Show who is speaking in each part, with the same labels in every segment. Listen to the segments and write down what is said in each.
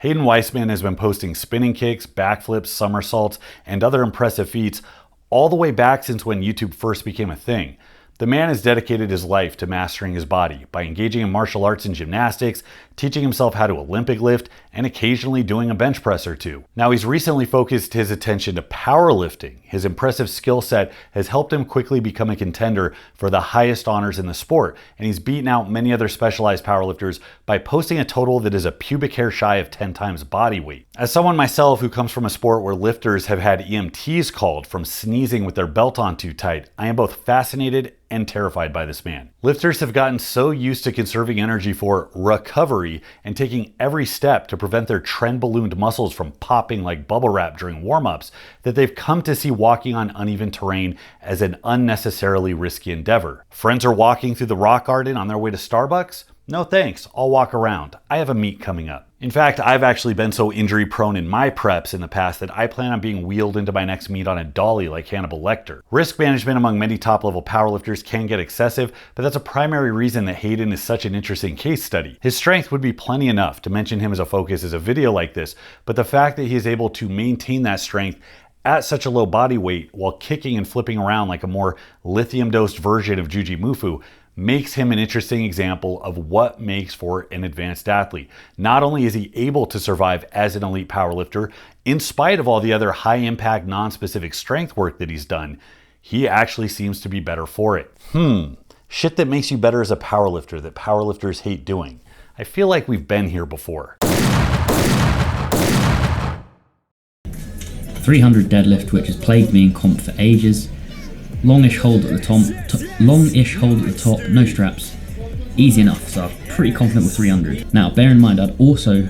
Speaker 1: Hadyn Wiseman has been posting spinning kicks, backflips, somersaults, and other impressive feats all the way back since when YouTube first became a thing. The man has dedicated his life to mastering his body by engaging in martial arts and gymnastics, teaching himself how to Olympic lift, and occasionally doing a bench press or two. Now he's recently focused his attention to powerlifting. His impressive skill set has helped him quickly become a contender for the highest honors in the sport, and he's beaten out many other specialized powerlifters by posting a total that is a pubic hair shy of 10 times body weight. As someone myself who comes from a sport where lifters have had EMTs called from sneezing with their belt on too tight, I am both fascinated and terrified by this man. Lifters have gotten so used to conserving energy for recovery and taking every step to prevent their trend ballooned muscles from popping like bubble wrap during warm-ups that they've come to see walking on uneven terrain as an unnecessarily risky endeavor. Friends are walking through the rock garden on their way to Starbucks? No thanks, I'll walk around. I have a meet coming up. In fact, I've actually been so injury prone in my preps in the past that I plan on being wheeled into my next meet on a dolly like Hannibal Lecter. Risk management among many top-level powerlifters can get excessive, but that's a primary reason that Hadyn is such an interesting case study. His strength would be plenty enough to mention him as a focus as a video like this, but the fact that he is able to maintain that strength at such a low body weight while kicking and flipping around like a more lithium-dosed version of Juji Mufu makes him an interesting example of what makes for an advanced athlete. Not only is he able to survive as an elite powerlifter, in spite of all the other high-impact, non-specific strength work that he's done, he actually seems to be better for it. Shit that makes you better as a powerlifter that powerlifters hate doing. I feel like we've been here before.
Speaker 2: 300 deadlift, which has plagued me in comp for ages. Longish hold at the top, no straps. Easy enough, so I'm pretty confident with 300. Now, bear in mind, I'd also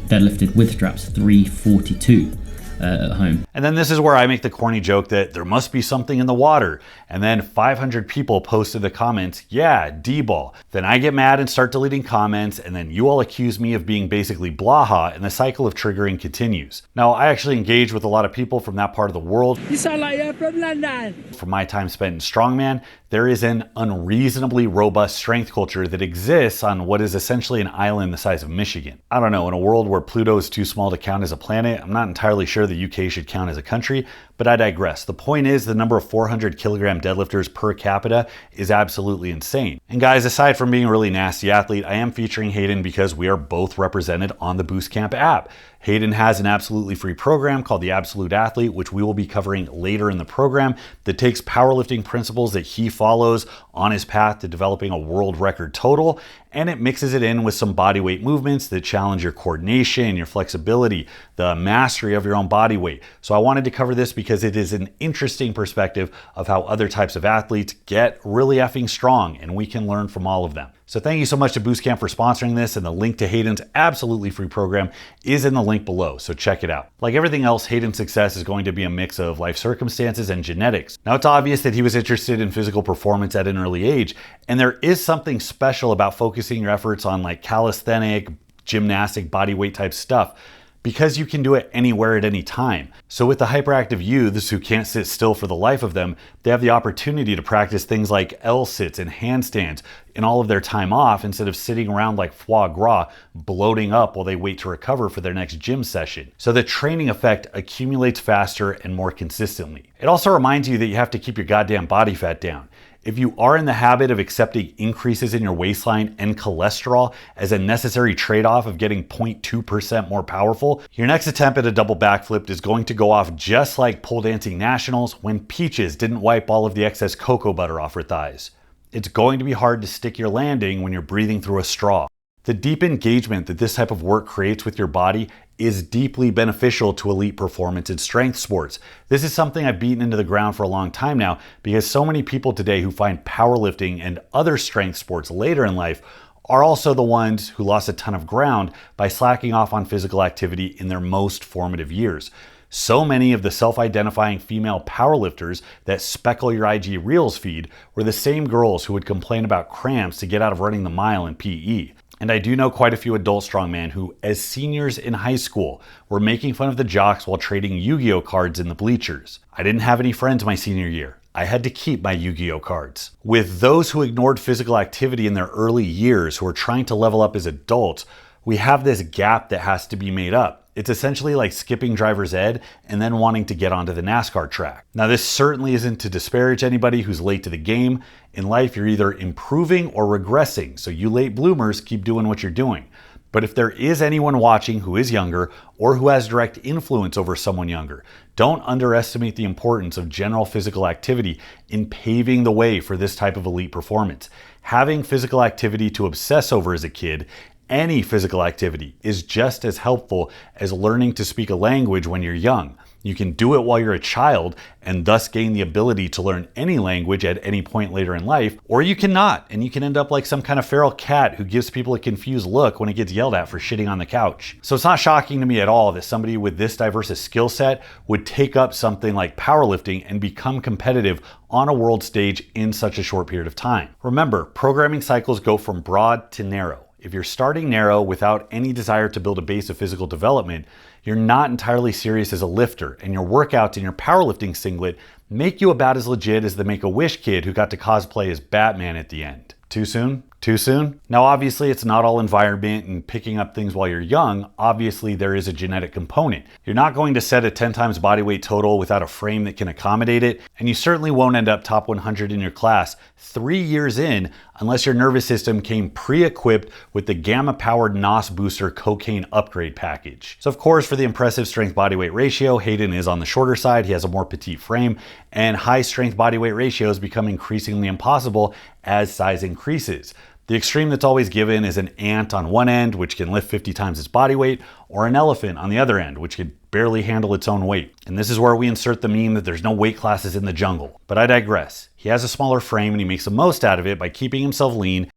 Speaker 2: deadlifted with straps 342 at home.
Speaker 1: And then this is where I make the corny joke that there must be something in the water. And then 500 people post in the comments, yeah, D-ball. Then I get mad and start deleting comments, and then you all accuse me of being basically blaha, and the cycle of triggering continues. Now, I actually engage with a lot of people from that part of the world.
Speaker 3: You sound like you're from London.
Speaker 1: From my time spent in strongman, there is an unreasonably robust strength culture that exists on what is essentially an island the size of Michigan. I don't know, in a world where Pluto is too small to count as a planet, I'm not entirely sure the UK should count as a country, but I digress. The point is the number of 400 kilogram deadlifters per capita is absolutely insane. And guys, aside from being a really nasty athlete, I am featuring Hadyn because we are both represented on the Boostcamp app. Hadyn has an absolutely free program called the Absolute Athlete, which we will be covering later in the program, that takes powerlifting principles that he follows on his path to developing a world record total, and it mixes it in with some bodyweight movements that challenge your coordination, your flexibility, the mastery of your own body weight. So I wanted to cover this because it is an interesting perspective of how other types of athletes get really effing strong, and we can learn from all of them. So thank you so much to Boostcamp for sponsoring this, and the link to Hadyn's absolutely free program is in the link below, so check it out. Like everything else, Hadyn's success is going to be a mix of life circumstances and genetics. Now, it's obvious that he was interested in physical performance at an early age, and there is something special about focusing your efforts on like calisthenic, gymnastic, bodyweight type stuff, because you can do it anywhere at any time. So with the hyperactive youths who can't sit still for the life of them, they have the opportunity to practice things like L-sits and handstands in all of their time off instead of sitting around like foie gras, bloating up while they wait to recover for their next gym session. So the training effect accumulates faster and more consistently. It also reminds you that you have to keep your goddamn body fat down. If you are in the habit of accepting increases in your waistline and cholesterol as a necessary trade-off of getting 0.2% more powerful, your next attempt at a double backflip is going to go off just like pole dancing nationals when Peaches didn't wipe all of the excess cocoa butter off her thighs. It's going to be hard to stick your landing when you're breathing through a straw. The deep engagement that this type of work creates with your body is deeply beneficial to elite performance in strength sports. This is something I've beaten into the ground for a long time now because so many people today who find powerlifting and other strength sports later in life are also the ones who lost a ton of ground by slacking off on physical activity in their most formative years. So many of the self-identifying female powerlifters that speckle your IG Reels feed were the same girls who would complain about cramps to get out of running the mile in PE. And I do know quite a few adult strongmen who, as seniors in high school, were making fun of the jocks while trading Yu-Gi-Oh cards in the bleachers. I didn't have any friends my senior year. I had to keep my Yu-Gi-Oh cards. With those who ignored physical activity in their early years who were trying to level up as adults, we have this gap that has to be made up. It's essentially like skipping driver's ed and then wanting to get onto the NASCAR track. Now, this certainly isn't to disparage anybody who's late to the game. In life, you're either improving or regressing. So you late bloomers, keep doing what you're doing. But if there is anyone watching who is younger or who has direct influence over someone younger, don't underestimate the importance of general physical activity in paving the way for this type of elite performance. Having physical activity to obsess over as a kid, any physical activity, is just as helpful as learning to speak a language when you're young. You can do it while you're a child and thus gain the ability to learn any language at any point later in life, or you cannot, and you can end up like some kind of feral cat who gives people a confused look when it gets yelled at for shitting on the couch. So it's not shocking to me at all that somebody with this diverse a skill set would take up something like powerlifting and become competitive on a world stage in such a short period of time. Remember, programming cycles go from broad to narrow. If you're starting narrow without any desire to build a base of physical development, you're not entirely serious as a lifter, and your workouts in your powerlifting singlet make you about as legit as the Make-A-Wish kid who got to cosplay as Batman at the end. Too soon? Too soon? Now, obviously, it's not all environment and picking up things while you're young. Obviously, there is a genetic component. You're not going to set a 10 times body weight total without a frame that can accommodate it, and you certainly won't end up top 100 in your class 3 years in unless your nervous system came pre-equipped with the gamma-powered NOS booster cocaine upgrade package. So, of course, for the impressive strength body weight ratio, Hadyn is on the shorter side. He has a more petite frame, and high strength body weight ratios become increasingly impossible as size increases. The extreme that's always given is an ant on one end, which can lift 50 times its body weight, or an elephant on the other end, which can barely handle its own weight. And this is where we insert the meme that there's no weight classes in the jungle. But I digress. He has a smaller frame and he makes the most out of it by keeping himself lean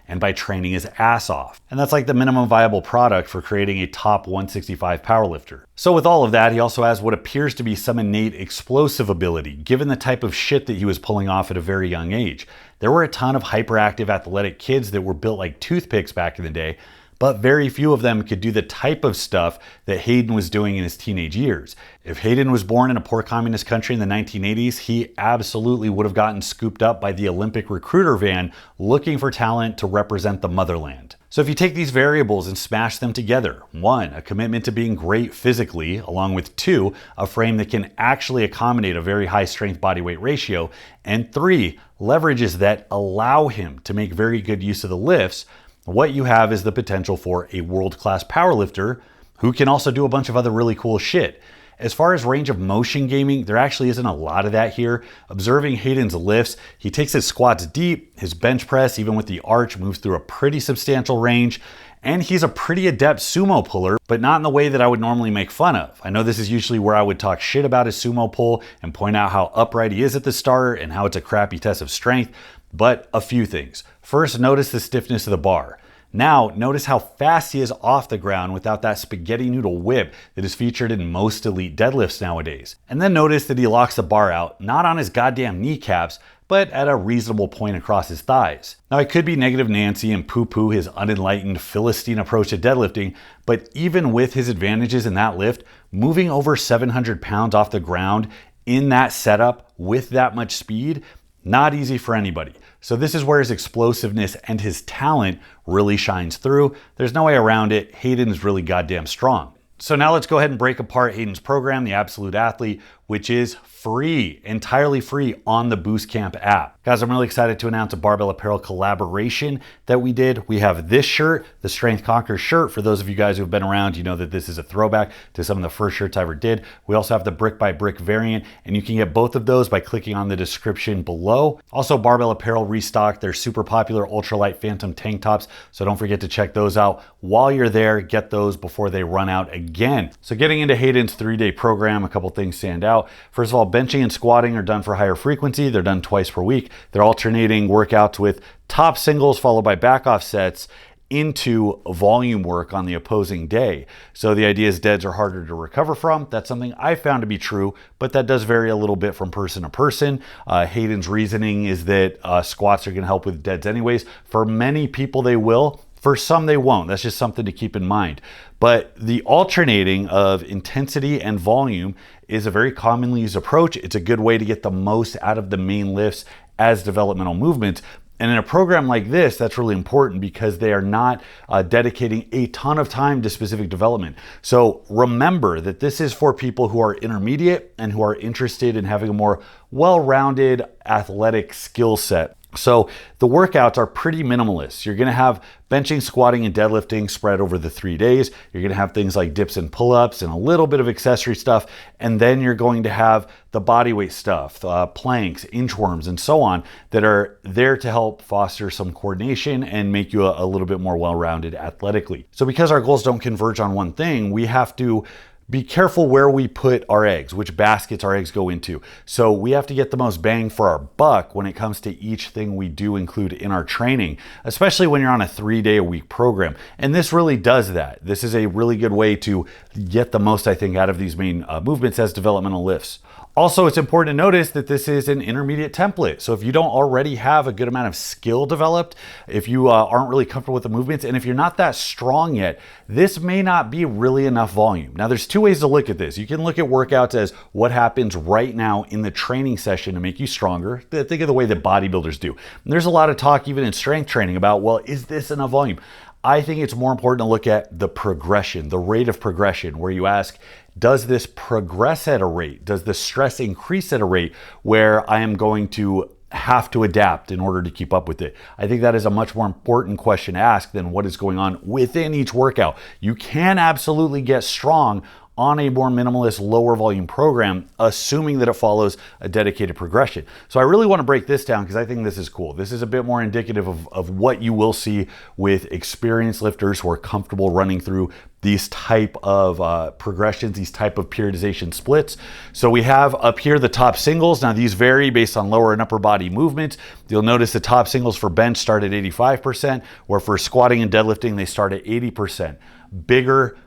Speaker 1: and by training his ass off. And that's like the minimum viable product for creating a top 165 powerlifter. So with all of that, he also has what appears to be some innate explosive ability, given the type of shit that he was pulling off at a very young age. There were a ton of hyperactive athletic kids that were built like toothpicks back in the day, but very few of them could do the type of stuff that Hadyn was doing in his teenage years. If Hadyn was born in a poor communist country in the 1980s, he absolutely would have gotten scooped up by the Olympic recruiter van looking for talent to represent the motherland. So if you take these variables and smash them together, 1, a commitment to being great physically, along with 2, a frame that can actually accommodate a very high strength body weight ratio, and 3, leverages that allow him to make very good use of the lifts, what you have is the potential for a world-class powerlifter who can also do a bunch of other really cool shit. As far as range of motion gaming, there actually isn't a lot of that here. Observing Hadyn's lifts, he takes his squats deep, his bench press, even with the arch, moves through a pretty substantial range, and he's a pretty adept sumo puller, but not in the way that I would normally make fun of. I know this is usually where I would talk shit about his sumo pull and point out how upright he is at the start and how it's a crappy test of strength, but a few things. First, notice the stiffness of the bar. Now, notice how fast he is off the ground without that spaghetti noodle whip that is featured in most elite deadlifts nowadays. And then notice that he locks the bar out, not on his goddamn kneecaps, but at a reasonable point across his thighs. Now, I could be negative Nancy and poo-poo his unenlightened Philistine approach to deadlifting, but even with his advantages in that lift, moving over 700 pounds off the ground in that setup with that much speed, not easy for anybody. So this is where his explosiveness and his talent really shines through. There's no way around it. Hadyn is really goddamn strong. So now let's go ahead and break apart Hadyn's program, the Absolute Athlete, which is free, entirely free on the Boostcamp app. Guys, I'm really excited to announce a Barbell Apparel collaboration that we did. We have this shirt, the Strength Conquers shirt. For those of you guys who've been around, you know that this is a throwback to some of the first shirts I ever did. We also have the brick by brick variant, and you can get both of those by clicking on the description below. Also, Barbell Apparel restocked their super popular ultralight Phantom tank tops, so don't forget to check those out. While you're there, get those before they run out again. So getting into Hadyn's 3-day program, a couple things stand out. First of all, benching and squatting are done for higher frequency. They're done twice per week. They're alternating workouts with top singles followed by back off sets into volume work on the opposing day. So the idea is deads are harder to recover from. That's something I found to be true, but that does vary a little bit from person to person. Hadyn's reasoning is that squats are going to help with deads anyways. For many people, they will. For some, they won't. That's just something to keep in mind. But the alternating of intensity and volume is a very commonly used approach. It's a good way to get the most out of the main lifts as developmental movements. And in a program like this, that's really important because they are not dedicating a ton of time to specific development. So remember that this is for people who are intermediate and who are interested in having a more well-rounded athletic skill set. So the workouts are pretty minimalist. You're going to have benching, squatting, and deadlifting spread over the 3 days. You're going to have things like dips and pull-ups and a little bit of accessory stuff. And then you're going to have the bodyweight stuff, planks, inchworms, and so on that are there to help foster some coordination and make you a little bit more well-rounded athletically. So because our goals don't converge on one thing, we have to be careful where we put our eggs, which baskets our eggs go into. So we have to get the most bang for our buck when it comes to each thing we do include in our training, especially when you're on a 3-day-a-week program. And this really does that. This is a really good way to get the most, I think, out of these main movements as developmental lifts. Also, it's important to notice that this is an intermediate template. So if you don't already have a good amount of skill developed, if you aren't really comfortable with the movements, and if you're not that strong yet, this may not be really enough volume. Now, there's 2 ways to look at this. You can look at workouts as what happens right now in the training session to make you stronger. Think of the way that bodybuilders do. And there's a lot of talk even in strength training about, well, is this enough volume? I think it's more important to look at the progression, the rate of progression, where you ask, does this progress at a rate? Does the stress increase at a rate where I am going to have to adapt in order to keep up with it? I think that is a much more important question to ask than what is going on within each workout. You can absolutely get strong on a more minimalist, lower volume program, assuming that it follows a dedicated progression. So I really want to break this down because I think this is cool. This is a bit more indicative of what you will see with experienced lifters who are comfortable running through these type of progressions, these type of periodization splits. So we have up here the top singles. Now these vary based on lower and upper body movements. You'll notice the top singles for bench start at 85%, where for squatting and deadlifting, they start at 80%. Bigger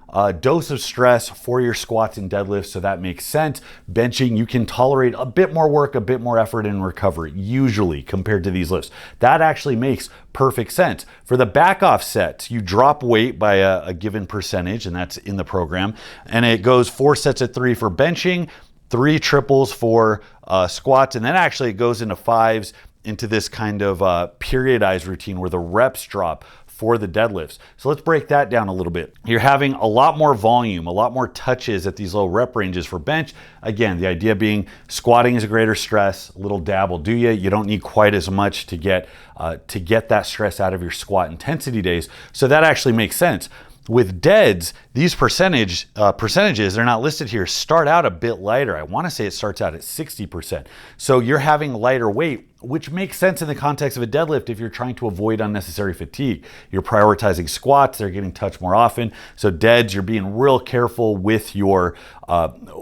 Speaker 1: dose of stress for your squats and deadlifts, so that makes sense. Benching, you can tolerate a bit more work, a bit more effort in recovery, usually compared to these lifts. That actually makes perfect sense. For the back off sets, you drop weight by a given percentage, and that's in the program, and it goes 4 sets at 3 for benching, 3 triples for squats, and then actually it goes into 5s into this kind of periodized routine where the reps drop for the deadlifts. So let's break that down a little bit. You're having a lot more volume, a lot more touches at these low rep ranges for bench. Again, the idea being squatting is a greater stress, a little dab will do you. You don't need quite as much to get that stress out of your squat intensity days. So that actually makes sense. With deads, these percentages, they're not listed here, start out a bit lighter. I want to say it starts out at 60%. So you're having lighter weight, which makes sense in the context of a deadlift if you're trying to avoid unnecessary fatigue. You're prioritizing squats, they're getting touched more often. So deads, you're being real careful with your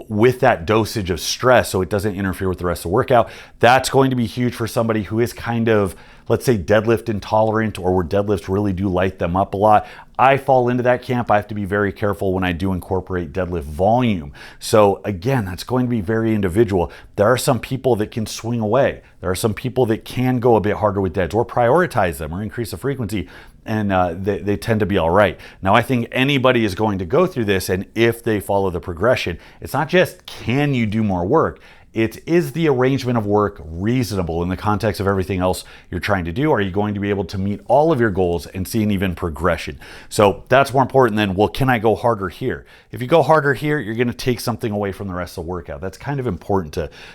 Speaker 1: with that dosage of stress so it doesn't interfere with the rest of the workout. That's going to be huge for somebody who is kind of, let's say, deadlift intolerant, or where deadlifts really do light them up a lot. I fall into that camp. I have to be very careful when I do incorporate deadlift volume. So again, that's going to be very individual. There are some people that can swing away. There are some people that can go a bit harder with deads or prioritize them or increase the frequency, and they tend to be all right. Now, I think anybody is going to go through this, and if they follow the progression, it's not just can you do more work, is the arrangement of work reasonable in the context of everything else you're trying to do? Are you going to be able to meet all of your goals and see an even progression? So that's more important than, well, can I go harder here? If you go harder here, you're going to take something away from the rest of the workout. That's kind of important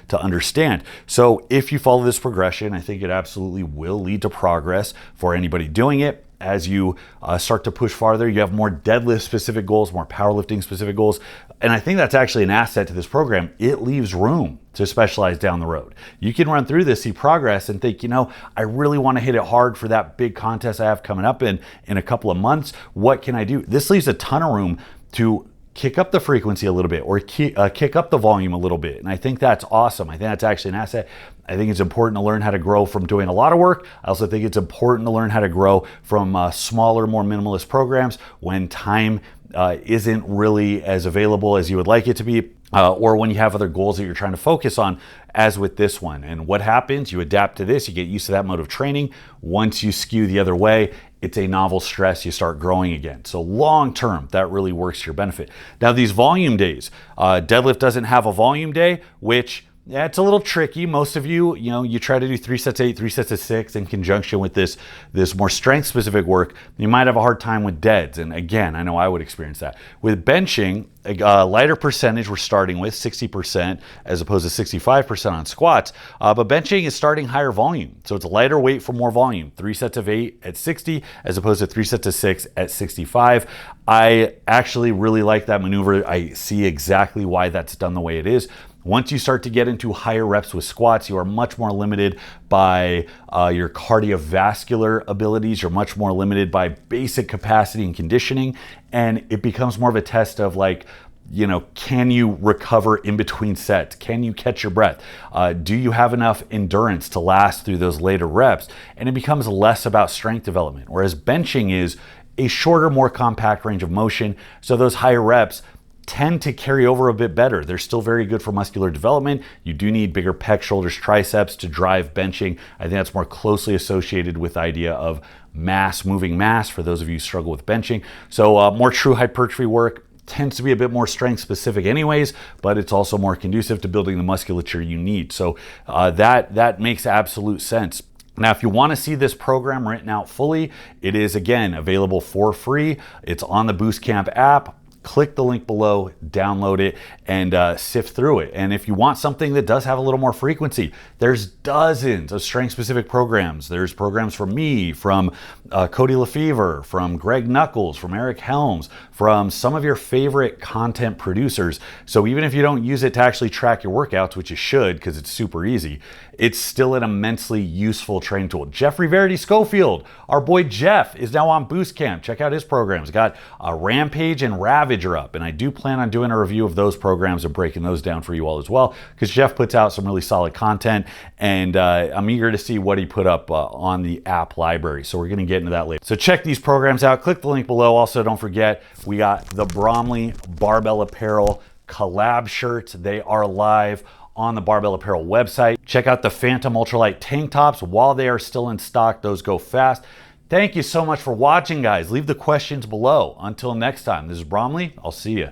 Speaker 1: to understand. So if you follow this progression, I think it absolutely will lead to progress for anybody doing it. As you start to push farther, you have more deadlift specific goals, more powerlifting specific goals. And I think that's actually an asset to this program. It leaves room to specialize down the road. You can run through this, see progress, and think, I really want to hit it hard for that big contest I have coming up in a couple of months. What can I do? This leaves a ton of room to kick up the frequency a little bit or kick up the volume a little bit. And I think that's awesome. I think that's actually an asset. I think it's important to learn how to grow from doing a lot of work. I also think it's important to learn how to grow from smaller, more minimalist programs when time isn't really as available as you would like it to be, or when you have other goals that you're trying to focus on, as with this one. And what happens? You adapt to this, you get used to that mode of training. Once you skew the other way, it's a novel stress, you start growing again. So long term, that really works to your benefit. Now, these volume days, deadlift doesn't have a volume day, which Yeah, it's a little tricky. Most of you, you try to do 3 sets of 8, 3 sets of 6 in conjunction with this more strength specific work. You might have a hard time with deads. And again, I know I would experience that. With benching, a lighter percentage we're starting with, 60% as opposed to 65% on squats. But benching is starting higher volume. So it's a lighter weight for more volume. 3 sets of 8 at 60 as opposed to 3 sets of 6 at 65. I actually really like that maneuver. I see exactly why that's done the way it is. Once you start to get into higher reps with squats, you are much more limited by your cardiovascular abilities. You're much more limited by basic capacity and conditioning. And it becomes more of a test of like, can you recover in between sets? Can you catch your breath? Do you have enough endurance to last through those later reps? And it becomes less about strength development. Whereas benching is a shorter, more compact range of motion. So those higher reps tend to carry over a bit better. They're still very good for muscular development. You do need bigger pecs, shoulders, triceps to drive benching. I think that's more closely associated with the idea of mass, moving mass for those of you who struggle with benching. So more true hypertrophy work tends to be a bit more strength specific anyways, but it's also more conducive to building the musculature you need. So that makes absolute sense. Now, if you want to see this program written out fully, it is again available for free. It's on the Boostcamp app. Click the link below, download it, and sift through it. And if you want something that does have a little more frequency, there's dozens of strength-specific programs. There's programs from me, from Cody Lefevre, from Greg Knuckles, from Eric Helms, from some of your favorite content producers. So even if you don't use it to actually track your workouts, which you should because it's super easy, it's still an immensely useful training tool. Jeffrey Verity Schofield, our boy Jeff, is now on Boostcamp. Check out his programs. Got Rampage and Ravager up, and I do plan on doing a review of those programs and breaking those down for you all as well, because Jeff puts out some really solid content, and I'm eager to see what he put up on the app library. So we're going to get into that later. So check these programs out. Click the link below. Also, don't forget, we got the Bromley Barbell Apparel collab shirts. They are live on the Barbell Apparel website. Check out the Phantom Ultralight tank tops while they are still in stock. Those go fast. Thank you so much for watching, guys. Leave the questions below. Until next time, this is Bromley. I'll see you.